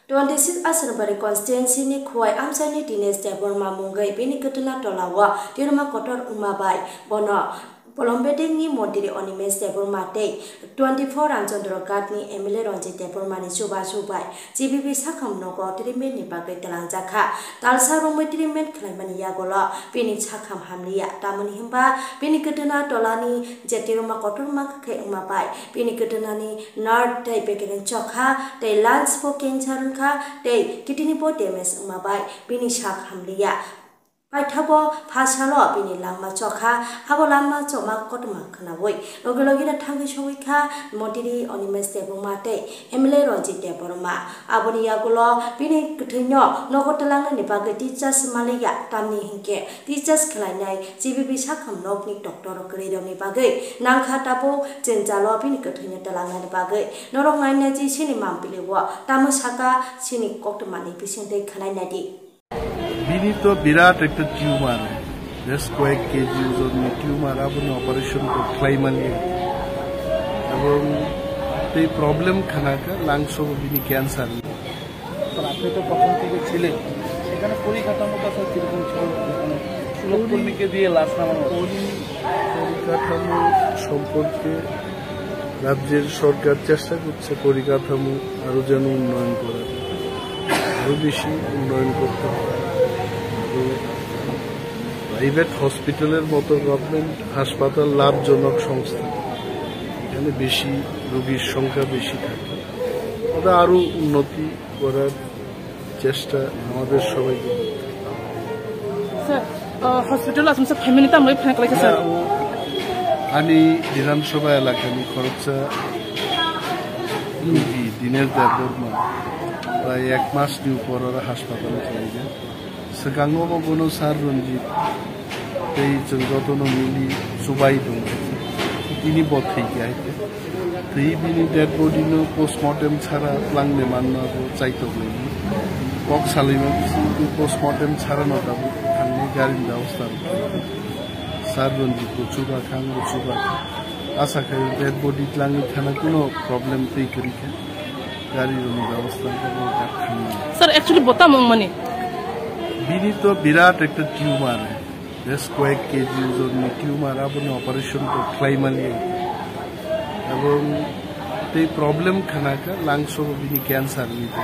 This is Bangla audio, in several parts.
26 Asrabari constituency ni Khwai Amsani Dines Deborma Mungai Bini Kutuna Tolawa Tiruma Kotor Umabai Bono Polombeding ni Montiri Onimes Deborma Day 24 Anjondro Gatni Emile Ronji Deborma ni Suba Subai GBB Sakam Nogo Trimen ni Bagai Talanjaka Talsa Romo Trimen Klemani Yagola Bini Sakam Hamlia Tamani Himba Bini Kutuna Tolani Jetiruma Koturma Ke Umabai Bini Kutunani Nard Day Bekin Chokha Day Lance Pokin Charunka Day Kitinipo Demes Umabai Bini Sak Hamlia Paithabo Pasalo Bini Lama Chokha Habo Lama Choma Kotuma Kanawoi Logologina Tangi Showika Montiri Onimes Deborma Day Emile Ronji Deborma Aboni Yagulo Bini Kutinyo Nogotalanga Nibaga Teachers Malaya Tamni Hinke Teachers Kalanai GBB Sakam Nokni Doctor Gredo Nibagay Nangka Tabo Jenzalo Bini Kutinyo Talanga Nibagay Norong Naji Sini Mampilewa Tamusaka Sini Koktamani Pisinte Kalanadi Bini to birat ekta tumor just কয়েক কেজি ওজনের টিউমার আপনি অপারেশন করে ক্লাইমালি এবং এই প্রবলেম খানাকা লাংস বিনি ক্যান্সার আপনি তো কখন থেকে ছিলেন সেখানে পরিকাঠামোটা সব কিরকম ছিল সুলভকর্মীকে দিয়ে লাশ নামানো পরিকাঠামো সম্পর্কে রাজ্যের সরকার চেষ্টা করছে পরিকাঠামো আরো যেন উন্নয়ন করা আরো বেশি উন্নয়ন করতে হবে প্রাইভেট হসপিটালের মতো গভর্নমেন্ট হাসপাতাল লাভজনক সংস্থা এখানে বেশি রোগীর সংখ্যা বেশি থাকে ওটা আরো উন্নতি করার চেষ্টা আমাদের সবাইকে হসপিটাল আসলে ফ্যামিলি তো আমরা ফ্যাক লাগে স্যার আমি বিধানসভা এলাকানি খরচা রোগী দিনের দেববর্মা প্রায় 1 মাস নিউ পর হাসপাতালে চলে যায় Sekangomo Bono Sar Ronjit Tei Jenggotono Mili Subai Dong Ini Bothei Gaite Tei Bini dead body no postmortem Chara Plang Nemanna Chaito Leni Kok Salima postmortem Chara Notabu Kangni Garin Daustan Sar Ronjit Chuba Kang Chuba Asa Kai dead body Tlangi Khana Kuno problem Tei Krike Gari Roni Daustan Sir actually Bota Mongmani Bini to birat ekta tumor just কয়েক কেজি ওজনের টিউমার আপনি অপারেশন করে ক্লাইমালি এবং এই প্রবলেম খানাকা লাংস বিনি ক্যান্সার নিতে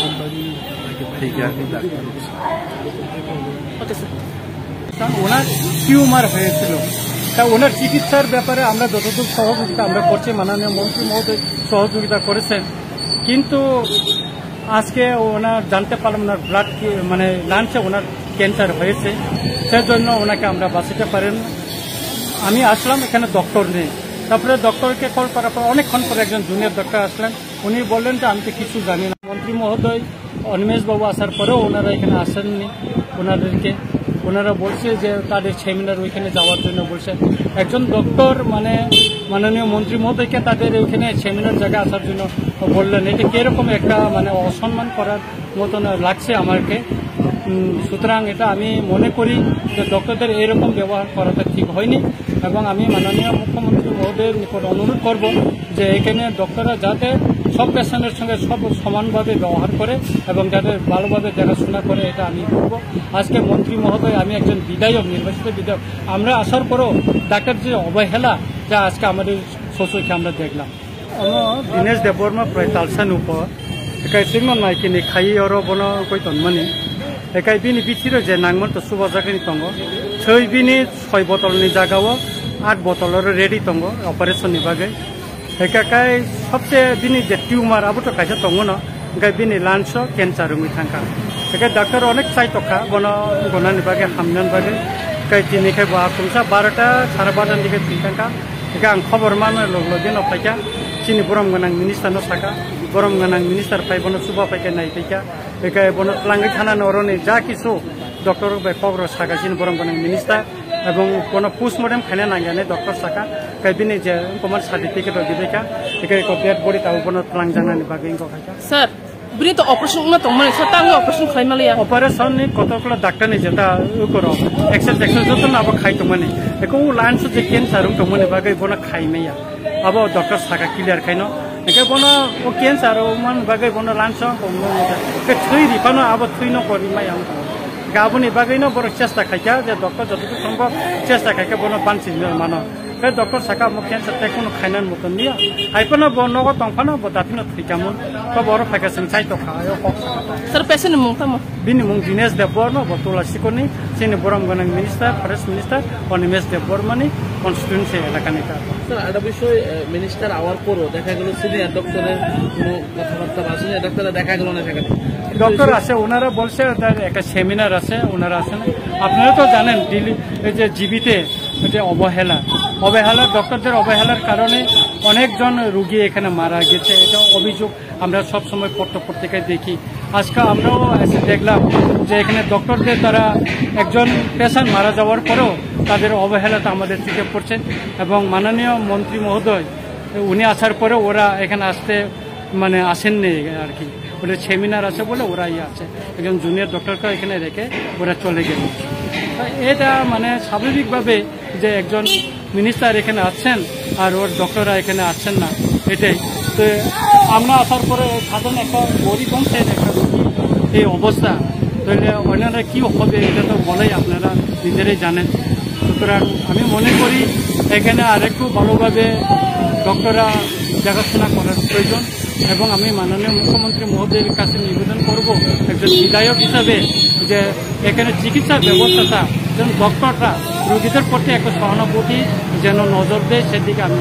কোম্পানি থেকে থেকে আমি ডাক্তার ওকে স্যার ওনার টিউমার হয়েছিল তা ওনার চিকিৎসার ব্যাপারে আমরা যতটুকু সহযোগিতা আমরা করছি মাননীয় মন্ত্রী মহোদয় সহযোগিতা করেছেন কিন্তু আজকে ওনার জানতে পারলাম ওনার ব্লাড মানে লাংসে ওনার ক্যান্সার হয়েছে সেজন্য ওনাকে আমরা বাঁচাতে পারেন আমি আসলাম এখানে ডক্টর নেই তারপরে ডক্টরকে কল করার পর অনেকক্ষণ পরে একজন জুনিয়র ডক্টর আসলেন উনি বললেন যে আমি তো কিছু জানি না মন্ত্রী মহোদয় অনিমেষ বাবু আসার পরেও ওনারা এখানে আসেননি ওনারা বলছে যে তাদের সেমিনার ওইখানে যাওয়ার জন্য বলছে একজন ডক্টর মানে মাননীয় মন্ত্রী মহোদয়কে তাদের ওইখানে সেমিনার জায়গায় আসার জন্য বললেন এটা কিরকম একটা মানে অসম্মান করার মতন লাগছে আমাকে সুতরাং এটা আমি মনে করি যে ডক্টরদের এরকম ব্যবহার করাটা ঠিক হয়নি এবং আমি মাননীয় মুখ্যমন্ত্রী মহোদয়ের নিকট অনুরোধ করব যে এখানে ডক্টররা যাতে সব পেশেন্টের সঙ্গে সব সমানভাবে ব্যবহার করে এবং যাদের ভালোভাবে দেখাশোনা করে এটা আমি করব আজকে মন্ত্রী মহোদয় আমি একজন বিধায়ক নির্বাচিত বিধায়ক আমরা আসার পরও ডাক্তার যে অবহেলা যা আজকে আমাদের চোখে আমরা দেখলাম দীনেশ দেববর্মা প্রায় তালসান উপর একাই সিংহ নাইকিনি খাই আর বন কই তন্মানি একাই বিনি বিচির যে নাংমন তো সুবা জায়গানি দङ ছয় বিনি 6 বোতলনি জায়গাও 8 বোতলের রেডি দङ অপারেশননি বাগै একাই সবচেয়ে বিনি যে টিউমার আবুতো কাইসা দङ না একাই বিনি লাংস ক্যান্সার রুমি থাকা একাই ডাক্তার অনেক চাইতকা বন গনানি বাগै হামনান বাগै একাই দিনিখাই বা খুমসা 12টা 12:30 দিকে থাকা একাই আं খবর মানে লগলগে নফাইকা চিনি বরম গনাং মিনিস্টার ন থাকা বরম গনাং মিনিস্টার ফাইবন সুবা ফাইকা নাইফাইকা একাই বন লাঙ্গি থানা নরনি যা কিছু ডক্টর বাই খবর থাকা চিনি বরম গনাং মিনিস্টার এবং কোন পোস্টমর্টেম খানে নাঙ্গানে ডক্টর থাকা একাই বিনি যে কমার সার্টিফিকেট দিবেকা একাই কো ডেড বডি তাও বন লাং জানানি বাগै ইনকো খাইকা স্যার বিনি তো অপারেশন না তো মানে সতাঙ্গ অপারেশন খাইমালিয়া অপারেশন নি কতগুলো ডাক্তার নি যেটা করো এক্সারসাইজ যত না আবার খাইতো মানে একো লাঞ্চ যে ক্যান্সার তো মানে বাগै বন খাইমেয়া अब doctor Saka clear खाइन Eke bono o cancer o man bagai bono lansong ko mo ke thui ri pano abo thui no kori mai am gaboni bagai no boro chesta khaika je doctor jotu সম্ভব চেষ্টা khaika bono bansin mano ke doctor saka mo cancer te kono khainan mutun dia haipano bono ko tongfano bodatino thikamun ko boro phaka singchai to khayo ko Sir patient mong tamo. bini mung Dinesh Deborno botola sikoni sini boram ganang minister forest minister Onimesh Debormani constituency elakanita sir একটা বিষয় মিনিস্টার আওয়ার পরও দেখা গেল সিনিয়র ডক্টরের কোনো কথাবার্তা বা সিনিয়র ডক্টরের দেখা গেল না সেখানে ডক্টর আছে ওনারা বলছে একটা সেমিনার আছে ওনারা আছেন আপনারা তো জানেন দিল্লি এই যে জীবিতে যে অবহেলা ডক্টরদের অবহেলার কারণে অনেকজন রোগী এখানে মারা গেছে এটা অভিযোগ আমরা সব সময় পত্রিকায় দেখি আজকে আমরাও এসে দেখলাম যে এখানে ডক্টরদের দ্বারা একজন পেশেন্ট মারা যাওয়ার পরেও তাদের অবহেলাটা আমাদের চোখে পড়ছে এবং মাননীয় মন্ত্রী মহোদয় উনি আসার পরে ওরা এখানে আসতে মানে আসেননি আর কি ওটা সেমিনার আছে বলে ওরাই আছে একজন জুনিয়র ডক্টরকে এখানে রেখে ওরা চলে গেল এটা মানে স্বাভাবিকভাবে যে একজন মিনিস্টার এখানে আসছেন আর ওর ডক্টররা এখানে আসছেন না এটাই তো আমরা আসার পরে সাধারণ একটা গরিব বংশের একটা এই অবস্থা তাহলে অন্যরা কী হবে এটা তো বলেই আপনারা নিজেরাই জানেন সুতরাং আমি মনে করি এখানে আরেকটু ভালোভাবে ডক্টররা দেখাশোনা করার প্রয়োজন এবং আমি মাননীয় মুখ্যমন্ত্রী মহোদয়ের কাছে নিবেদন করব একজন বিধায়ক হিসাবে যে এখানে চিকিৎসার ব্যবস্থাটা যেন ডক্টররা রোগীদের প্রতি একটা সহানুভূতি যেন নজর দেয় সেদিকে আমি